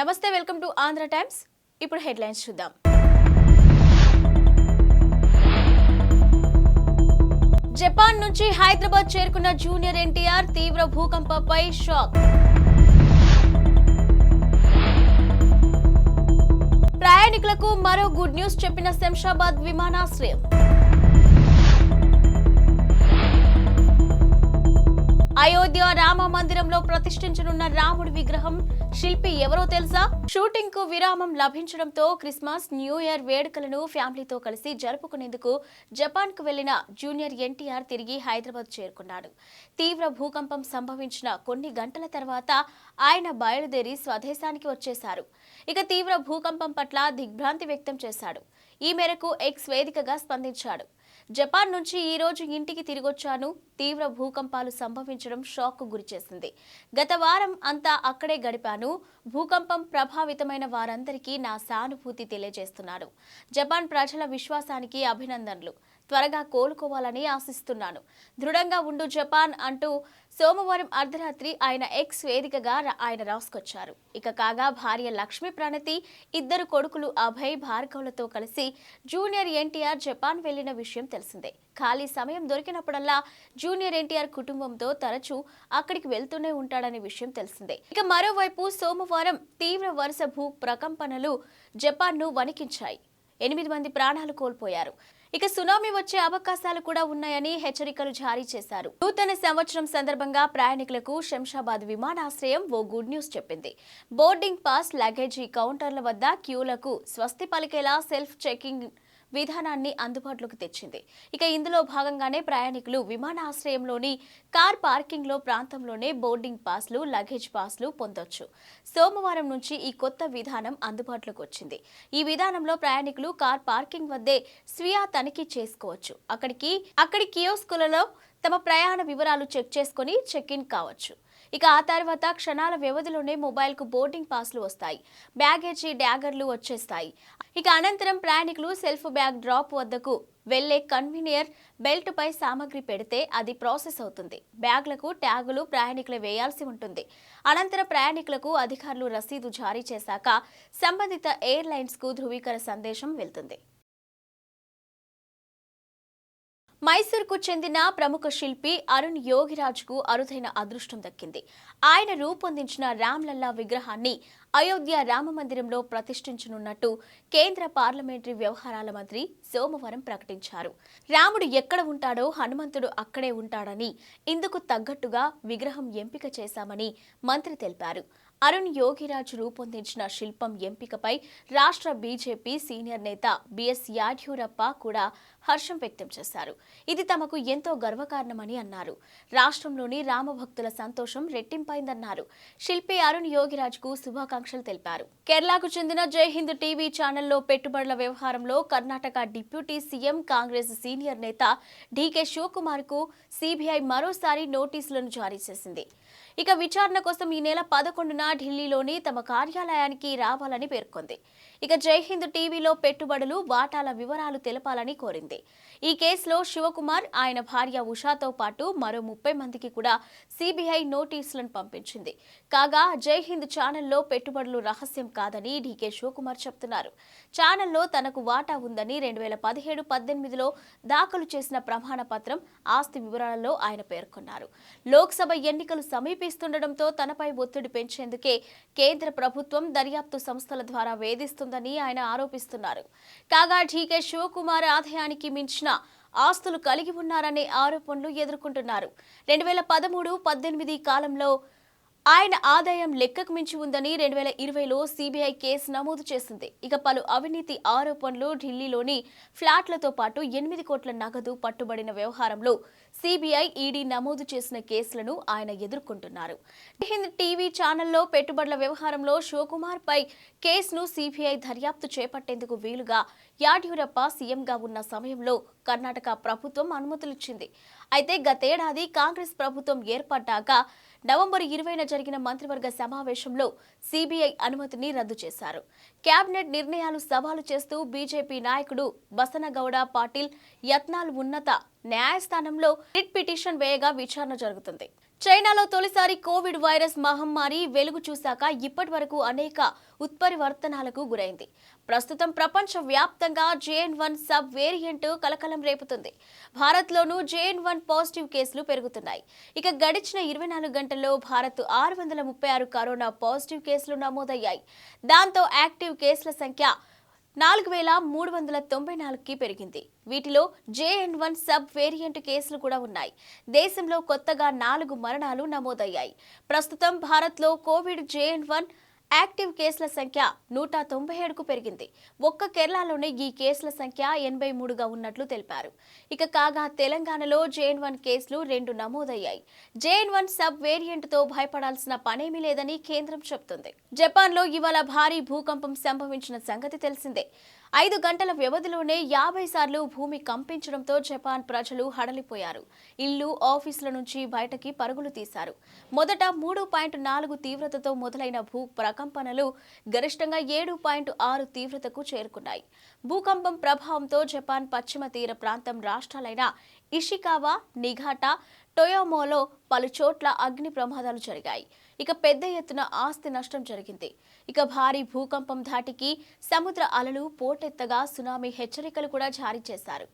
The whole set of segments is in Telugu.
నమస్తే, వెల్కమ్ టు ఆంధ్ర టైమ్స్. ఇప్పుడు హెడ్లైన్స్ చూద్దాం. జపాన్ నుంచి హైదరాబాద్ చేరుకున్న జూనియర్ ఎన్టీఆర్ తీవ్ర భూకంపంపై షాక్. ప్రయాణికులకు మరో గుడ్ న్యూస్ చెప్పిన శంషాబాద్ విమానాశ్రయం. అయోధ్య రామ మందిరంలో ప్రతిష్ఠించనున్న రాముడి విగ్రహం శిల్పి ఎవరో తెలుసా? షూటింగ్ కు విరామం లభించడంతో క్రిస్మస్, న్యూ ఇయర్ వేడుకలను ఫ్యామిలీతో కలిసి జరుపుకునేందుకు జపాన్ కు వెళ్లిన జూనియర్ ఎన్టీఆర్ తిరిగి హైదరాబాద్ చేరుకున్నాడు. తీవ్ర భూకంపం సంభవించిన కొన్ని గంటల తర్వాత ఆయన బయలుదేరి స్వదేశానికి వచ్చేశారు. ఇక తీవ్ర భూకంపం పట్ల దిగ్భ్రాంతి వ్యక్తం చేశాడు. ఈ మేరకు ఎక్స్ వేదికగా స్పందించాడు. జపాన్ నుంచి ఈ రోజు ఇంటికి తిరిగొచ్చాను. తీవ్ర భూకంపాలు సంభవించడం షాక్ కు గురిచేసింది. గత వారం అంతా అక్కడే గడిపాను. భూకంపం ప్రభావితమైన వారందరికీ నా సానుభూతి తెలియజేస్తున్నాను. జపాన్ ప్రజల విశ్వాసానికి అభినందనలు. త్వరగా కోలుకోవాలని ఆశిస్తున్నాను. దృఢంగా ఉండు జపాన్ అంటూ సోమవారం అర్ధరాత్రి ఆయన ఎక్స్ వేదికగా ఆయన రాసుకొచ్చారు. ఇక కాగా భార్య లక్ష్మీ ప్రణతి, ఇద్దరు కొడుకులు అభయ్, భార్గవులతో కలిసి జూనియర్ ఎన్టీఆర్ జపాన్ వెళ్లిన విషయం తెలిసిందే. ఖాళీ సమయం దొరికినప్పుడల్లా జూనియర్ ఎన్టీఆర్ కుటుంబంతో తరచూ అక్కడికి వెళ్తూనే ఉంటాడనే విషయం తెలిసిందే. ఇక మరోవైపు సోమవారం తీవ్ర వరుస భూ ప్రకంపనలు జపాన్ను వణికించాయి. 8 మంది ప్రాణాలు కోల్పోయారు. ఇక సునామీ వచ్చే అవకాశాలు కూడా ఉన్నాయని హెచ్చరికలు జారీ చేశారు. నూతన సంవత్సరం సందర్భంగా ప్రయాణికులకు శంషాబాద్ విమానాశ్రయం ఓ గుడ్ న్యూస్ చెప్పింది. బోర్డింగ్ పాస్, లగేజీ కౌంటర్ల వద్ద క్యూలకు స్వస్తి పలికేలా సెల్ఫ్ చెకింగ్ విధానాన్ని అందుబాటులోకి తెచ్చింది. ఇక ఇందులో భాగంగానే ప్రయాణికులు విమానాశ్రయంలోని కార్ పార్కింగ్ లో ప్రాంతంలోనే బోర్డింగ్ పాస్లు, లగేజ్ పాస్లు పొందొచ్చు. సోమవారం నుంచి ఈ కొత్త విధానం అందుబాటులోకి వచ్చింది. ఈ విధానంలో ప్రయాణికులు కార్ పార్కింగ్ వద్దే స్వీయ తనిఖీ చేసుకోవచ్చు. అక్కడి కియోస్కులలో తమ ప్రయాణ వివరాలు చెక్ చేసుకుని చెక్ ఇన్ కావచ్చు. ఇక ఆ తర్వాత క్షణాల వ్యవధిలోనే మొబైల్ కు బోర్డింగ్ పాస్లు వస్తాయి. బ్యాగేజీ డ్యాగర్లు వచ్చేస్తాయి. ఇక అనంతరం ప్రయాణికులు సెల్ఫ్ బ్యాగ్ డ్రాప్ వద్దకు వెళ్లే కన్వీనియర్ బెల్ట్ పై సామాగ్రి పెడితే అది ప్రాసెస్ అవుతుంది. బ్యాగ్లకు ట్యాగులు ప్రయాణికులు వేయాల్సి ఉంటుంది. అనంతరం ప్రయాణికులకు అధికారులు రసీదు జారీ చేశాక సంబంధిత ఎయిర్లైన్స్ కు ధృవీకరణ సందేశం వెళ్తుంది. మైసూర్కు చెందిన ప్రముఖ శిల్పి అరుణ్ యోగిరాజ్కు అరుదైన అదృష్టం దక్కింది. ఆయన రూపొందించిన రామ్లల్లా విగ్రహాన్ని అయోధ్య రామ మందిరంలో ప్రతిష్ఠించనున్నట్టు కేంద్ర పార్లమెంటరీ వ్యవహారాల మంత్రి సోమవారం ప్రకటించారు. రాముడు ఎక్కడ ఉంటాడో హనుమంతుడు అక్కడే ఉంటాడని, ఇందుకు తగ్గట్టుగా విగ్రహం ఎంపిక చేశామని మంత్రి తెలిపారు. అరుణ్ యోగిరాజ్ రూపొందించిన శిల్పం ఎంపికపై రాష్ట్ర బీజేపీ సీనియర్ నేత బిఎస్ యాడ్యూరప్ప కూడా హర్షం వ్యక్తం చేశారు. ఇది తమకు ఎంతో గర్వకారణమని అన్నారు. రాష్ట్రంలోని రామభక్తుల సంతోషం రెట్టింపైందన్నారు. శిల్పి అరుణ్ యోగిరాజ్కు శుభాకాంక్షలు తెలిపారు. కేరళకు చెందిన జై హింద్ టీవీ ఛానల్లో పెట్టుబడుల వ్యవహారంలో Karnataka deputy CM, Congress senior నేత డీకే శివకుమార్ కు సీబీఐ మరోసారి నోటీసులను జారీ చేసింది. ఇక విచారణ కోసం ఈ నెల 11న ఢిల్లీలోని తమ కార్యాలయానికి రావాలని పేర్కొంది. ఇక జై హింద్ టీవీలో పెట్టుబడులు, వాటాల వివరాలు తెలపాలని కోరింది. ఈ కేసులో శివకుమార్, ఆయన భార్య ఉషాతో పాటు మరో 30 మందికి కూడా సీబీఐ నోటీసులను పంపించింది. కాగా జై హింద్ ఛానల్లో పెట్టుబడులు రహస్యం కాదని డీకే శివకుమార్ చెప్తున్నారు. ఛానల్లో తనకు వాటా ఉందని 2017-18లో దాఖలు చేసిన ప్రమాణ పత్రం, ఆస్తి వివరాలలో ఆయన పేర్కొన్నారు. లోక్సభ ఎన్నికలు సమీపిస్తుండటంతో తనపై ఒత్తిడి పెంచేందుకే కేంద్ర ప్రభుత్వం దర్యాప్తు సంస్థల ద్వారా వేధిస్తుందని ఆయన ఆరోపిస్తున్నారు. కాగా డీకే శివకుమార్ ఆదాయానికి మించిన ఆస్తులు కలిగి ఉన్నారనే ఆరోపణలు ఎదుర్కొంటున్నారు. 2013-18 కాలంలో ఆయన ఆదాయం లెక్కకు మించి ఉందని 2020లో సీబీఐ కేసు నమోదు చేసింది. ఇక పలు అవినీతి ఆరోపణలు, ఢిల్లీలోని ఫ్లాట్లతో పాటు 8 కోట్ల నగదు పట్టుబడిన వ్యవహారంలో సీబీఐ, ఈడీ నమోదు చేసిన కేసులను ఆయన ఎదుర్కొంటున్నారు. హింద్ టీవీ ఛానల్లో పెట్టుబడుల వ్యవహారంలో శివకుమార్ పై కేసును సీబీఐ దర్యాప్తు చేపట్టేందుకు వీలుగా యాడ్యూరప్ప సీఎంగా ఉన్న సమయంలో కర్ణాటక ప్రభుత్వం అనుమతులిచ్చింది. అయితే గతేడాది కాంగ్రెస్ ప్రభుత్వం ఏర్పడ్డాక నవంబర్ 20న జరిగిన మంత్రివర్గ సమావేశంలో సీబీఐ అనుమతిని రద్దు చేశారు. కేబినెట్ నిర్ణయాలు సవాలు చేస్తూ బీజేపీ నాయకుడు బసనగౌడ పాటిల్ యత్నాలు ఉన్నత న్యాయస్థానంలో రిట్ పిటిషన్ వేయగా విచారణ జరుగుతుంది. చైనాలో తొలిసారి కోవిడ్ వైరస్ మహమ్మారి వెలుగు చూశాక ఇప్పటి వరకు అనేక ఉత్పరివర్తనాలకు గురైంది. ప్రస్తుతం ప్రపంచ వ్యాప్తంగా JN.1 సబ్ వేరియంట్ కలకలం రేపుతుంది. భారత్లోనూ JN.1 పాజిటివ్ కేసులు పెరుగుతున్నాయి. ఇక గడిచిన 24 గంటల్లో భారత్ 636 కరోనా పాజిటివ్ కేసులు నమోదయ్యాయి. దాంతో యాక్టివ్ కేసుల సంఖ్య 4394కి పెరిగింది. వీటిలో JN.1 సబ్ వేరియంట్ కేసులు కూడా ఉన్నాయి. దేశంలో కొత్తగా 4 మరణాలు నమోదయ్యాయి. ప్రస్తుతం భారత్లో కోవిడ్ JN.1 యాక్టివ్ కేసుల సంఖ్య 197కు పెరిగింది. ఒక్క కేరళలోనే ఈ కేసుల సంఖ్య 83గా ఉన్నట్లు తెలిపారు. ఇక కాగా తెలంగాణలో JN.1 కేసులు 2 నమోదయ్యాయి. JN.1 సబ్ వేరియంట్తో భయపడాల్సిన పనేమీ లేదని కేంద్రం చెబుతుంది. జపాన్లో ఇవాళ భారీ భూకంపం సంభవించిన సంగతి తెలిసిందే. 5 గంటల వ్యవధిలోనే 50 సార్లు భూమి కంపించడంతో జపాన్ ప్రజలు హడలిపోయారు. ఇల్లు, ఆఫీసుల నుంచి బయటకి పరుగులు తీశారు. మొదట 3.4 తీవ్రతతో మొదలైన భూ ప్రకంపనలు గరిష్టంగా 7.6 తీవ్రతకు చేరుకున్నాయి. భూకంపం ప్రభావంతో జపాన్ పశ్చిమ తీర ప్రాంతం రాష్ట్రాలైన ఇషికావా, నిఘాటా, టొయోమోలో పలు చోట్ల అగ్ని ప్రమాదాలు జరిగాయి. ఇక పెద్ద ఎత్తున ఆస్తి నష్టం జరిగింది. ఇక భారీ భూకంపం ధాటికి సముద్ర అలలు పోటెత్తగా సునామీ హెచ్చరికలు కూడా జారీ చేశారు.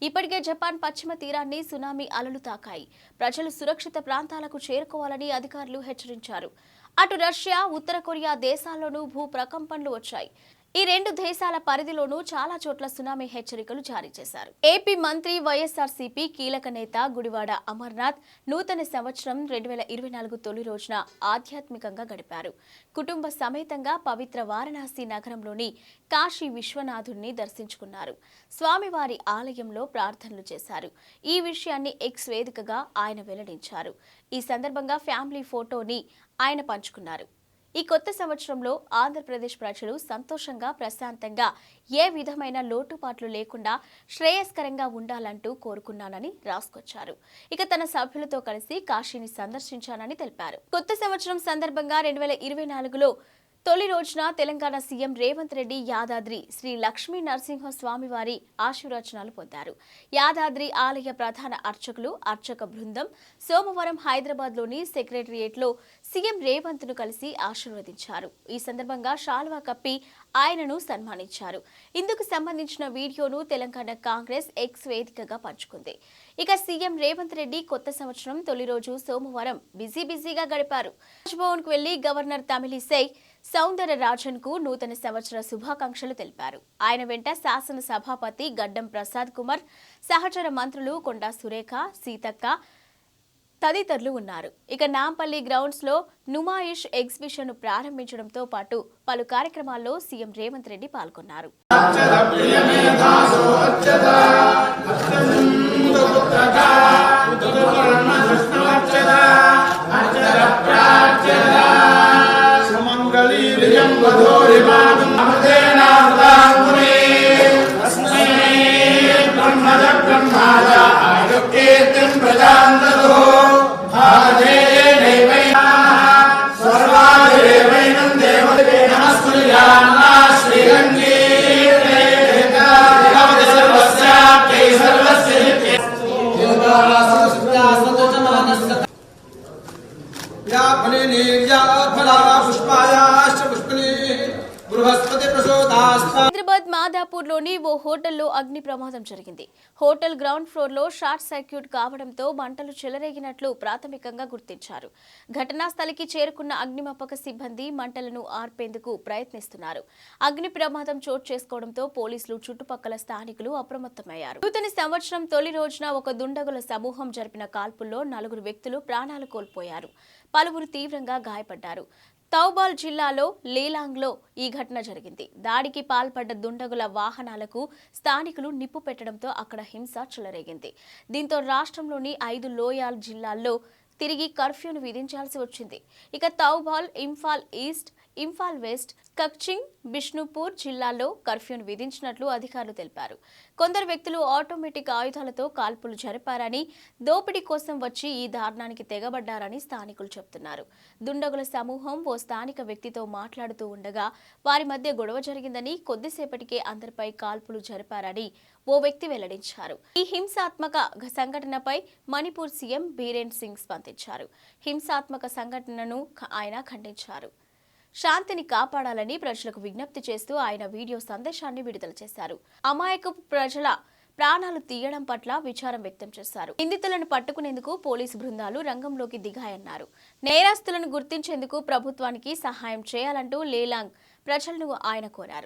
ఇప్పటికే జపాన్ పశ్చిమ తీరాన్ని సునామీ అలలు తాకాయి. ప్రజలు సురక్షిత ప్రాంతాలకు చేరుకోవాలని అధికారులు హెచ్చరించారు. అటు రష్యా, ఉత్తర కొరియా దేశాల్లోనూ భూ ప్రకంపనలు వచ్చాయి. ఈ 2 దేశాల పరిధిలోనూ చాలా చోట్ల సునామీ హెచ్చరికలు జారీ చేశారు. ఏపీ మంత్రి, వైఎస్ఆర్సీపీ కీలక నేత గుడివాడ అమర్నాథ్ నూతన సంవత్సరం 2024 తొలి రోజున ఆధ్యాత్మికంగా గడిపారు. కుటుంబ సమేతంగా పవిత్ర వారణాసి నగరంలోని కాశీ విశ్వనాథుడిని దర్శించుకున్నారు. స్వామివారి ఆలయంలో ప్రార్థనలు చేశారు. ఈ విషయాన్ని ఎక్స్ వేదికగా ఆయన వెల్లడించారు. ఈ సందర్భంగా ఫ్యామిలీ ఫోటోని ఆయన పంచుకున్నారు. ఈ కొత్త సంవత్సరంలో ఆంధ్రప్రదేశ్ ప్రజలు సంతోషంగా, ప్రశాంతంగా, ఏ విధమైన లోటుపాట్లు లేకుండా శ్రేయస్కరంగా ఉండాలంటూ కోరుకున్నానని రాసుకొచ్చారు. ఇక తన సభ్యులతో కలిసి కాశీని సందర్శించానని తెలిపారు. కొత్త సంవత్సరం సందర్భంగా 2024లో తొలి రోజున తెలంగాణ సీఎం రేవంత్ రెడ్డి యాదాద్రి శ్రీ లక్ష్మీ నరసింహ స్వామి వారి ఆశీర్వచనాలు పొందారు. యాదాద్రి ఆలయ ప్రధాన అర్చకులు, అర్చక బృందం సోమవారం హైదరాబాద్లోని సెక్రటరియేట్లో సీఎం రేవంత్ ను కలిసి ఆశీర్వదించారు. ఈ సందర్భంగా శాల్వా కప్పి ఆయనను సన్మానించారు. ఇందుకు సంబంధించిన వీడియోను తెలంగాణ కాంగ్రెస్ ఎక్స్ వేదికగా పంచుకుంది. ఇక సీఎం రేవంత్ రెడ్డి కొత్త సంవత్సరం తొలి రోజు సోమవారం బిజీగా గడిపారు. రాజ్భవన్ కు వెళ్లి గవర్నర్ తమిళిసై సౌందరరాజన్ కు నూతన సంవత్సర శుభాకాంక్షలు తెలిపారు. ఆయన వెంట శాసన సభాపతి గడ్డం ప్రసాద్ కుమార్, సహచర మంత్రులు కొండా సురేఖ, సీతక్క తదితరులు ఉన్నారు. ఇక నాంపల్లి గ్రౌండ్స్ లో నుమాయిష్ ఎగ్జిబిషన్ ప్రారంభించడంతో పాటు పలు కార్యక్రమాల్లో సీఎం రేవంత్ రెడ్డి పాల్గొన్నారు. హైదరాబాద్ మాదాపూర్లోని ఓ హోటల్లో అగ్ని ప్రమాదం జరిగింది. హోటల్ గ్రౌండ్ ఫ్లోర్ లో షార్ట్ సర్క్యూట్ కావడంతో మంటలు చెలరేగినట్లు ప్రాథమికంగా గుర్తించారు. ఘటనా స్థలికి చేరుకున్న అగ్నిమాపక సిబ్బంది మంటలను ఆర్పేందుకు ప్రయత్నిస్తున్నారు. అగ్ని ప్రమాదం చోటు చేసుకోవడంతో పోలీసులు, చుట్టుపక్కల స్థానికులు అప్రమత్తమయ్యారు. నూతన సంవత్సరం తొలి రోజున ఒక దుండగుల సమూహం జరిపిన కాల్పుల్లో 4 వ్యక్తులు ప్రాణాలు కోల్పోయారు. పలువురు తీవ్రంగా గాయపడ్డారు. తౌబాల్ జిల్లాలో లీలాంగ్లో ఈ ఘటన జరిగింది. దాడికి పాల్పడ్డ దుండగుల వాహనాలకు స్థానికులు నిప్పు పెట్టడంతో అక్కడ హింస చెలరేగింది. దీంతో రాష్ట్రంలోని 5 లోయాల్ జిల్లాల్లో తిరిగి కర్ఫ్యూను విధించాల్సి వచ్చింది. ఇక తౌబాల్, ఇంఫాల్ ఈస్ట్, ఇంఫాల్ వెస్ట్, కక్చింగ్, బిష్ణుపూర్ జిల్లాల్లో కర్ఫ్యూను విధించినట్లు అధికారులు తెలిపారు. కొందరు వ్యక్తులు ఆటోమేటిక్ ఆయుధాలతో కాల్పులు జరిపారని, దోపిడీ కోసం వచ్చి ఈ దారుణానికి తెగబడ్డారని స్థానికులు చెబుతున్నారు. దుండగుల సమూహం ఓ స్థానిక వ్యక్తితో మాట్లాడుతూ ఉండగా వారి మధ్య గొడవ జరిగిందని, కొద్దిసేపటికే అందరిపై కాల్పులు జరిపారని ఓ వ్యక్తి వెల్లడించారు. ఈ హింసాత్మక సంఘటనపై మణిపూర్ సీఎం బీరేన్ సింగ్ స్పందించారు. హింసాత్మక సంఘటనను ఆయన ఖండించారు. శాంతిని కాపాడాలని ప్రజలకు విజ్ఞప్తి చేస్తూ ఆయన వీడియో సందేశాన్ని విడుదల చేశారు. అమాయకపు ప్రజల ప్రాణాలు తీయడం పట్ల విచారం వ్యక్తం చేశారు. నిందితులను పట్టుకునేందుకు పోలీసు బృందాలు రంగంలోకి దిగాయన్నారు. నేరస్తులను గుర్తించేందుకు ప్రభుత్వానికి సహాయం చేయాలంటూ లేలాంగ్ ప్రజలను ఆయన కోరారు.